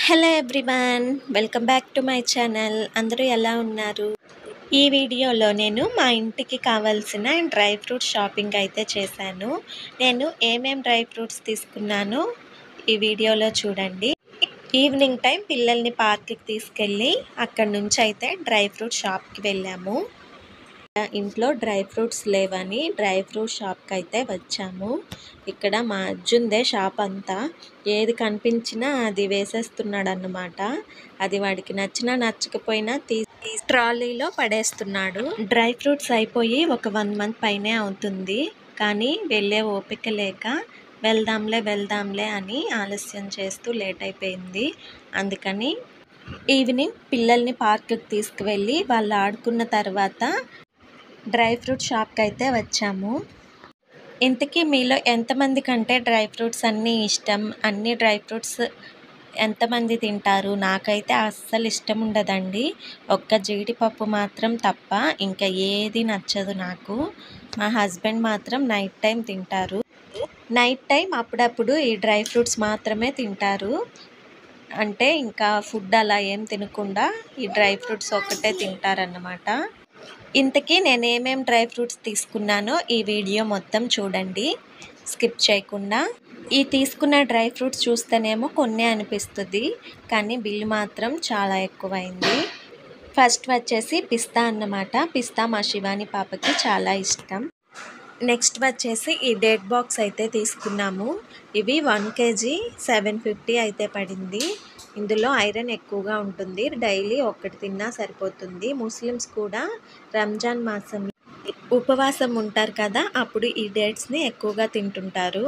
Hello everyone, welcome back to my channel. అందరూ ఎలా ఉన్నారు? ఈ వీడియోలో నేను మా ఇంటికి కావాల్సిన డ్రై ఫ్రూట్స్ షాపింగ్ అయితే చేశాను. నేను ఏమేం డ్రై ఫ్రూట్స్ తీసుకున్నానో ఈ వీడియోలో చూడండి. ఈవినింగ్ టైం పిల్లల్ని పార్క్కి తీసుకెళ్ళి అక్కడి నుంచి అయితే డ్రై ఫ్రూట్ షాప్కి వెళ్ళాము. ఇంట్లో డ్రై ఫ్రూట్స్ లేవని డ్రై ఫ్రూట్ షాప్కి అయితే వచ్చాము. ఇక్కడ మా అర్జున్దే షాప్ అంతా, ఏది కనిపించినా అది వేసేస్తున్నాడు అన్నమాట. అది వాడికి నచ్చినా నచ్చకపోయినా ట్రాలీలో పడేస్తున్నాడు. డ్రై ఫ్రూట్స్ అయిపోయి ఒక 1 మంత్ పైనే అవుతుంది, కానీ వెళ్ళే ఓపిక లేక వెళ్దాంలే అని ఆలస్యం చేస్తూ లేట్ అయిపోయింది. అందుకని ఈవినింగ్ పిల్లల్ని పార్క్కి తీసుకువెళ్ళి వాళ్ళు ఆడుకున్న తర్వాత డ్రై ఫ్రూట్ షాప్కి అయితే వచ్చాము. ఇంతకీ మీలో ఎంతమంది కంటే డ్రై ఫ్రూట్స్ అన్నీ ఇష్టం? అన్ని డ్రై ఫ్రూట్స్ ఎంతమంది తింటారు? నాకైతే అస్సలు ఇష్టం ఉండదండి. ఒక్క జీడిపప్పు మాత్రం తప్ప ఇంకా ఏది నచ్చదు నాకు. మా హస్బెండ్ మాత్రం నైట్ టైం తింటారు. నైట్ టైం అప్పుడప్పుడు ఈ డ్రై ఫ్రూట్స్ మాత్రమే తింటారు. అంటే ఇంకా ఫుడ్ అలా ఏం తినకుండా ఈ డ్రై ఫ్రూట్స్ ఒక్కటే తింటారన్నమాట. ఇంతకీ నేను ఏమేం డ్రై ఫ్రూట్స్ తీసుకున్నానో ఈ వీడియో మొత్తం చూడండి, స్కిప్ చేయకుండా. ఈ తీసుకున్న డ్రై ఫ్రూట్స్ చూస్తేనేమో కొన్నే అనిపిస్తుంది, కానీ బిల్లు మాత్రం చాలా ఎక్కువైంది. ఫస్ట్ వచ్చేసి పిస్తా అన్నమాట. పిస్తా మా శివాని పాపకి చాలా ఇష్టం. నెక్స్ట్ వచ్చేసి ఈ డేట్ బాక్స్ అయితే తీసుకున్నాము. ఇవి 1 kg 750 అయితే పడింది. ఇందులో ఐరన్ ఎక్కువగా ఉంటుంది. డైలీ ఒక్కటి తిన్నా సరిపోతుంది. ముస్లిమ్స్ కూడా రంజాన్ మాసం ఉపవాసం ఉంటారు కదా, అప్పుడు ఈ డేట్స్ని ఎక్కువగా తింటుంటారు.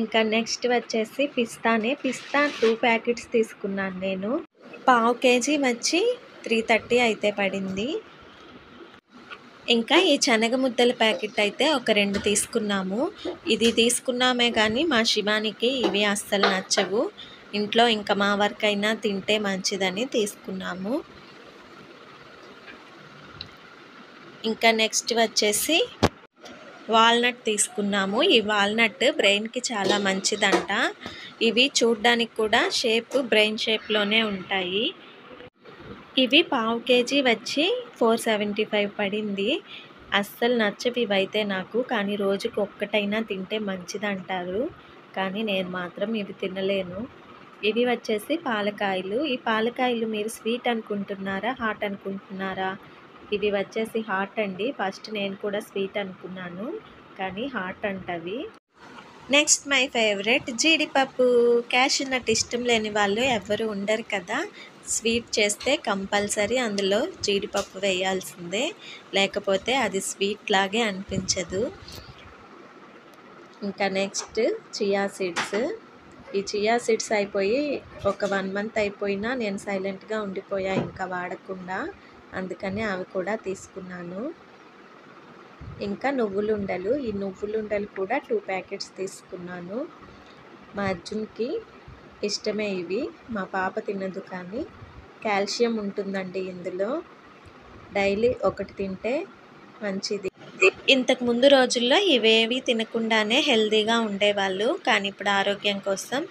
ఇంకా నెక్స్ట్ వచ్చేసి పిస్తా 2 ప్యాకెట్స్ తీసుకున్నాను నేను. 1/2 kg వచ్చి 330 అయితే పడింది. ఇంకా ఈ శనగ ముద్దల ప్యాకెట్ అయితే ఒక 2 తీసుకున్నాము. ఇది తీసుకున్నామే కానీ మా శివానికి ఇవి అస్సలు నచ్చవు. ఇంట్లో ఇంకా మా వరకైనా తింటే మంచిదని తీసుకున్నాము. ఇంకా నెక్స్ట్ వచ్చేసి వాల్నట్ తీసుకున్నాము. ఈ వాల్నట్ బ్రెయిన్కి చాలా మంచిదంట. ఇవి చూడ్డానికి కూడా బ్రెయిన్ షేప్లోనే ఉంటాయి. ఇవి 1/2 kg వచ్చి 475 పడింది. అస్సలు నచ్చవి ఇవైతే నాకు, కానీ రోజుకి ఒక్కటైనా తింటే మంచిదంటారు, కానీ నేను మాత్రం ఇవి తినలేను. ఇవి వచ్చేసి పాలకాయలు. ఈ పాలకాయలు మీరు స్వీట్ అనుకుంటున్నారా, హాట్ అనుకుంటున్నారా? ఇవి వచ్చేసి హాట్ అండి. ఫస్ట్ నేను కూడా స్వీట్ అనుకున్నాను, కానీ హాట్ అంటవి. నెక్స్ట్ మై ఫేవరెట్ జీడిపప్పు. క్యాషూ నట్ ఇష్టం లేని వాళ్ళు ఎవరు ఉండరు కదా. స్వీట్ చేస్తే కంపల్సరీ అందులో జీడిపప్పు వేయాల్సిందే, లేకపోతే అది స్వీట్ లాగే అనిపించదు. ఇంకా నెక్స్ట్ చియా సీడ్స్. ఈ చియా సీడ్స్ అయిపోయి ఒక 1 మంత్ అయిపోయినా నేను సైలెంట్గా ఉండిపోయా ఇంకా వాడకుండా, అందుకని అవి కూడా తీసుకున్నాను. ఇంకా నువ్వులుండలు. ఈ నువ్వులుండలు కూడా 2 ప్యాకెట్స్ తీసుకున్నాను. మా అర్జున్కి ఇష్టమే ఇవి, మా పాప తినదు, కానీ కాల్షియం ఉంటుందండి ఇందులో. డైలీ ఒకటి తింటే మంచిది. ఇంతకు ముందు రోజుల్లో ఇవేవి తినకుండానే హెల్తీగా ఉండేవాళ్ళు, కానీ ఇప్పుడు ఆరోగ్యం కోసం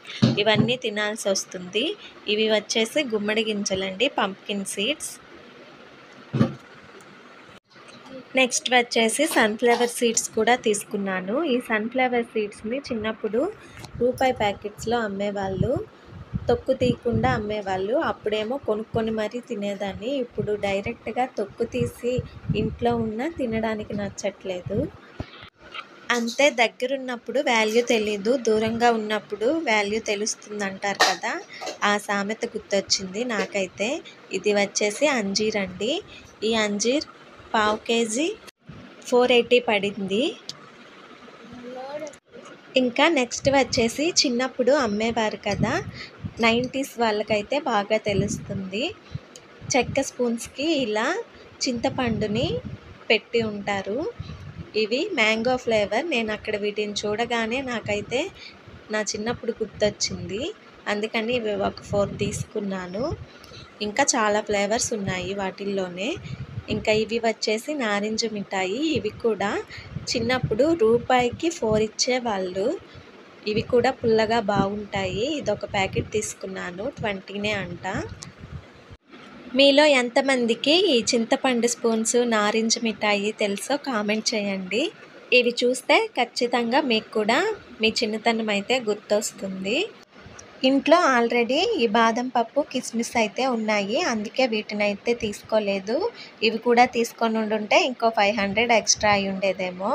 ఇవన్నీ తినాల్సి వస్తుంది. ఇవి వచ్చేసి గుమ్మడి గింజలండి, పంప్కిన్ సీడ్స్. నెక్స్ట్ వచ్చేసి సన్ఫ్లవర్ సీడ్స్ కూడా తీసుకున్నాను. ఈ సన్ఫ్లవర్ సీడ్స్ని చిన్నప్పుడు రూపాయి ప్యాకెట్స్లో అమ్మేవాళ్ళు, తొక్కు తీయకుండా అమ్మేవాళ్ళు. అప్పుడేమో కొనుక్కొని మరీ తినేదాన్ని. ఇప్పుడు డైరెక్ట్గా తొక్కు తీసి ఇంట్లో ఉన్న తినడానికి నచ్చట్లేదు. అంతే, దగ్గరున్నప్పుడు వాల్యూ తెలీదు, దూరంగా ఉన్నప్పుడు వాల్యూ తెలుస్తుంది అంటారు కదా, ఆ సామెత గుర్తొచ్చింది నాకైతే. ఇది వచ్చేసి అంజీర్ అండి. ఈ అంజీర్ 1/2 kg 480 పడింది. ఇంకా నెక్స్ట్ వచ్చేసి చిన్నప్పుడు అమ్మేవారు కదా, 90s వాళ్ళకైతే బాగా తెలుస్తుంది. చెక్క స్పూన్స్కి ఇలా చింతపండుని పెట్టి ఉంటారు. ఇవి మ్యాంగో ఫ్లేవర్. నేను అక్కడ వీటిని చూడగానే నాకైతే నా చిన్నప్పుడు గుర్తొచ్చింది, అందుకని ఇవి ఒక 4 తీసుకున్నాను. ఇంకా చాలా ఫ్లేవర్స్ ఉన్నాయి వాటిల్లోనే. ఇంకా ఇవి వచ్చేసి నారింజ మిఠాయి. ఇవి కూడా చిన్నప్పుడు రూపాయికి 4 ఇచ్చేవాళ్ళు. ఇవి కూడా పుల్లగా బాగుంటాయి. ఇదొక ప్యాకెట్ తీసుకున్నాను, 20నే అంట. మీలో ఎంతమందికి ఈ చింతపండు స్పూన్స్, నారింజ మిఠాయి తెలుసో కామెంట్ చేయండి. ఇవి చూస్తే ఖచ్చితంగా మీకు కూడా మీ చిన్నతనం అయితే గుర్తొస్తుంది. ఇంట్లో ఆల్రెడీ ఈ బాదం పప్పు, కిస్మిస్ అయితే ఉన్నాయి. అందుకే వీటినైతే తీసుకోలేదు. ఇవి కూడా తీసుకొని ఉండుంటే ఇంకో 500 ఎక్స్ట్రా అయి ఉండేదేమో.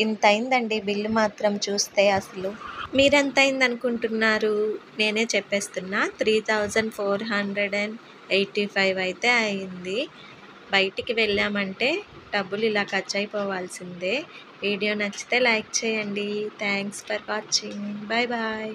ఇంత అయిందండి బిల్లు మాత్రం చూస్తే అసలు. మీరెంత అయింది అనుకుంటున్నారు? నేనే చెప్పేస్తున్నా, 3485 అయితే అయింది. బయటికి వెళ్ళామంటే డబ్బులు ఇలా ఖర్చు అయిపోవాల్సిందే. వీడియో నచ్చితే లైక్ చేయండి. Thanks for watching. Bye bye.